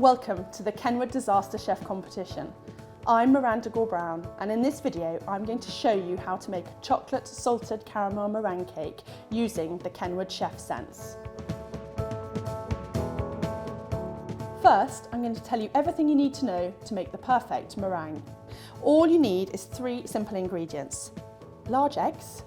Welcome to the Kenwood Disaster Chef Competition. I'm Miranda Gore Browne, and in this video I'm going to show you how to make a chocolate salted caramel meringue cake using the Kenwood Chef Sense. First, I'm going to tell you everything you need to know to make the perfect meringue. All you need is 3 simple ingredients: large eggs,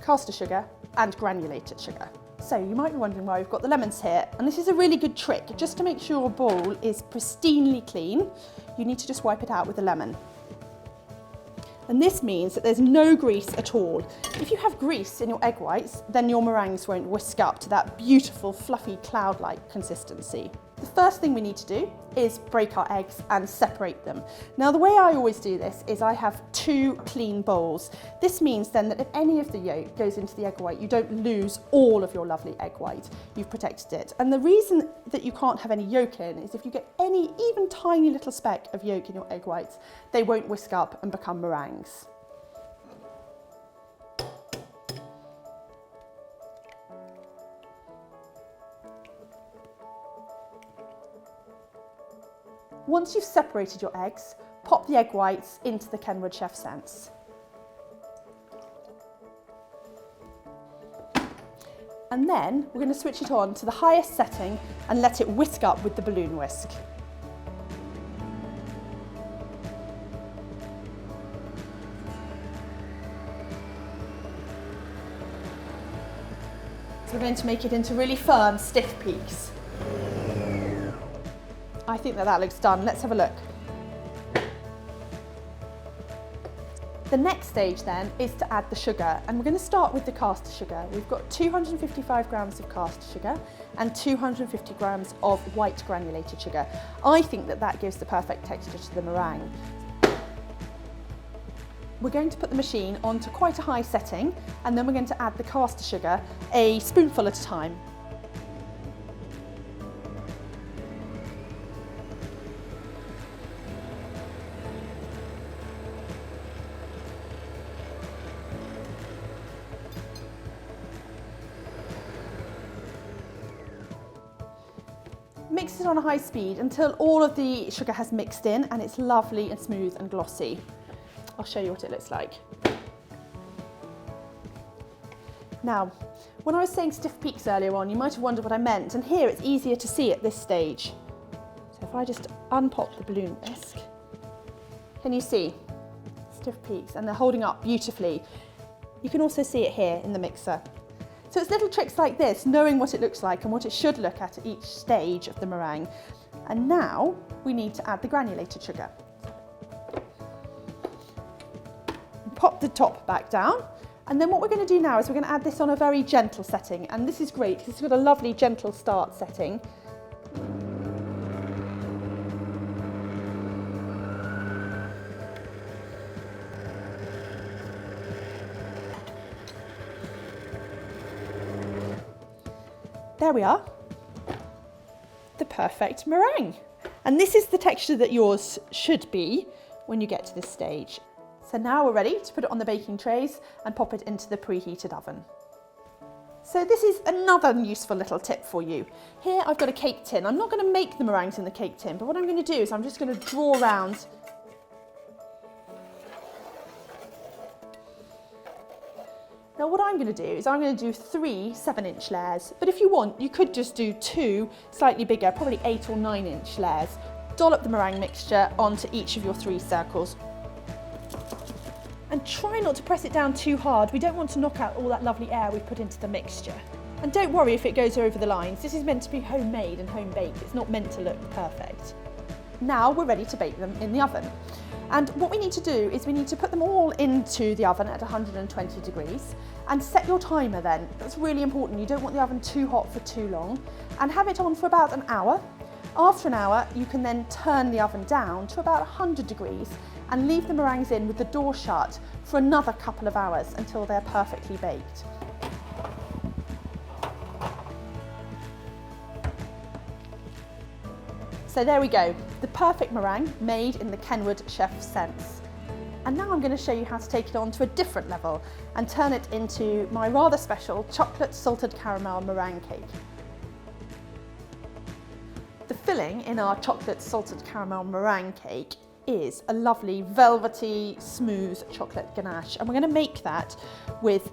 caster sugar and granulated sugar. So you might be wondering why we've got the lemons here, and this is a really good trick. Just to make sure your bowl is pristinely clean, you need to just wipe it out with a lemon. And this means that there's no grease at all. If you have grease in your egg whites, then your meringues won't whisk up to that beautiful, fluffy, cloud-like consistency. The first thing we need to do is break our eggs and separate them. Now, the way I always do this is I have 2 clean bowls. This means then that if any of the yolk goes into the egg white, you don't lose all of your lovely egg white. You've protected it. And the reason that you can't have any yolk in is if you get any even tiny little speck of yolk in your egg whites, they won't whisk up and become meringues. Once you've separated your eggs, pop the egg whites into the Kenwood Chef Sense. And then we're going to switch it on to the highest setting and let it whisk up with the balloon whisk. So we're going to make it into really firm, stiff peaks. I think that looks done. Let's have a look. The next stage then is to add the sugar, and we're going to start with the caster sugar. We've got 255 grams of caster sugar and 250 grams of white granulated sugar. I think that gives the perfect texture to the meringue. We're going to put the machine onto quite a high setting, and then we're going to add the caster sugar a spoonful at a time. Mix it on a high speed until all of the sugar has mixed in and it's lovely and smooth and glossy. I'll show you what it looks like. Now, when I was saying stiff peaks earlier on, you might have wondered what I meant, and here it's easier to see at this stage. So if I just unpop the balloon whisk, can you see stiff peaks? And they're holding up beautifully. You can also see it here in the mixer. So it's little tricks like this, knowing what it looks like and what it should look at each stage of the meringue. And now we need to add the granulated sugar. Pop the top back down, and then what we're going to do now is we're going to add this on a very gentle setting, and this is great because it's got a lovely gentle start setting. There we are, the perfect meringue. And this is the texture that yours should be when you get to this stage. So now we're ready to put it on the baking trays and pop it into the preheated oven. So this is another useful little tip for you. Here I've got a cake tin. I'm not going to make the meringues in the cake tin, but what I'm going to do is I'm just going to draw around . Now what I'm going to do is I'm going to do 3 7-inch layers, but if you want, you could just do 2 slightly bigger, probably 8 or 9-inch layers. Dollop the meringue mixture onto each of your 3 circles. And try not to press it down too hard. We don't want to knock out all that lovely air we've put into the mixture. And don't worry if it goes over the lines. This is meant to be homemade and home baked. It's not meant to look perfect. Now we're ready to bake them in the oven. And what we need to do is we need to put them all into the oven at 120 degrees and set your timer then. That's really important. You don't want the oven too hot for too long, and have it on for about an hour. After an hour, you can then turn the oven down to about 100 degrees and leave the meringues in with the door shut for another couple of hours until they're perfectly baked. So there we go, the perfect meringue made in the Kenwood Chef Sense. And now I'm going to show you how to take it on to a different level and turn it into my rather special chocolate salted caramel meringue cake. The filling in our chocolate salted caramel meringue cake is a lovely velvety, smooth chocolate ganache. And we're going to make that with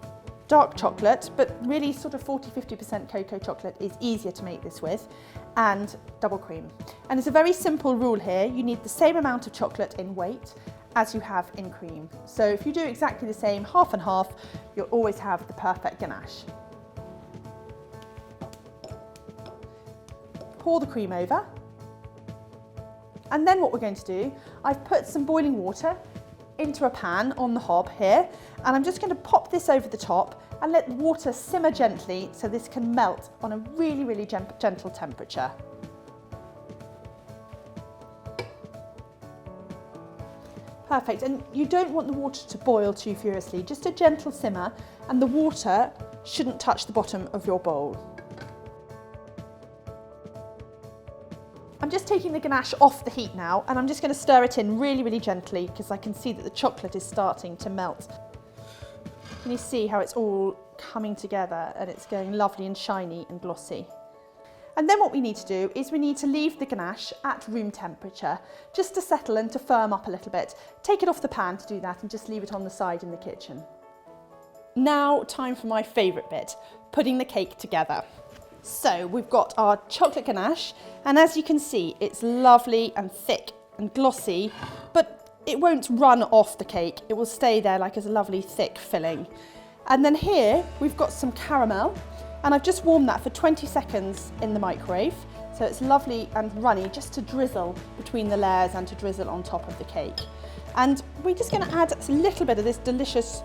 dark chocolate, but really sort of 40–50% cocoa chocolate is easier to make this with, and double cream. And it's a very simple rule here. You need the same amount of chocolate in weight as you have in cream. So if you do exactly the same, half and half, you'll always have the perfect ganache. Pour the cream over. And then what we're going to do, I've put some boiling water into a pan on the hob here, and I'm just going to pop this over the top and let the water simmer gently so this can melt on a really gentle temperature. Perfect, and you don't want the water to boil too furiously, just a gentle simmer, and the water shouldn't touch the bottom of your bowl. I'm just taking the ganache off the heat now, and I'm just going to stir it in really gently because I can see that the chocolate is starting to melt. Can you see how it's all coming together and it's going lovely and shiny and glossy? And then what we need to do is we need to leave the ganache at room temperature just to settle and to firm up a little bit. Take it off the pan to do that and just leave it on the side in the kitchen. Now, time for my favourite bit, putting the cake together. So we've got our chocolate ganache, and as you can see, it's lovely and thick and glossy, but it won't run off the cake. It will stay there like as a lovely thick filling. And then here we've got some caramel, and I've just warmed that for 20 seconds in the microwave. So it's lovely and runny, just to drizzle between the layers and to drizzle on top of the cake. And we're just going to add a little bit of this delicious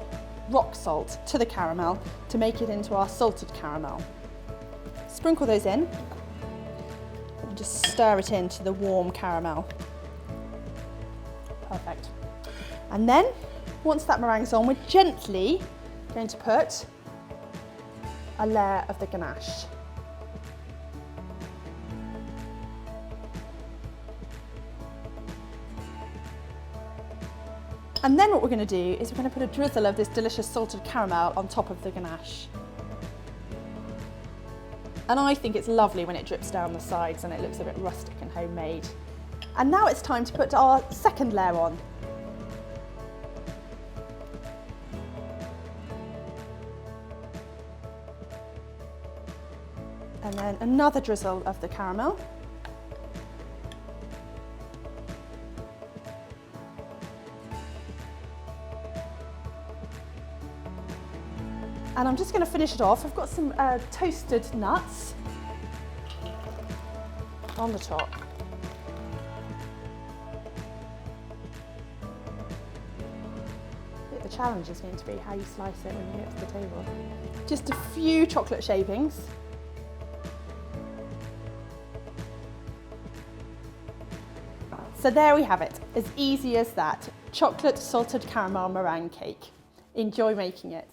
rock salt to the caramel to make it into our salted caramel. Sprinkle those in and just stir it into the warm caramel. Perfect. And then, once that meringue's on, we're gently going to put a layer of the ganache. And then what we're going to do is we're going to put a drizzle of this delicious salted caramel on top of the ganache. And I think it's lovely when it drips down the sides and it looks a bit rustic and homemade. And now it's time to put our second layer on. And then another drizzle of the caramel. And I'm just going to finish it off. I've got some toasted nuts on the top. The challenge is going to be how you slice it when you get to the table. Just a few chocolate shavings. So there we have it, as easy as that. Chocolate salted caramel meringue cake. Enjoy making it.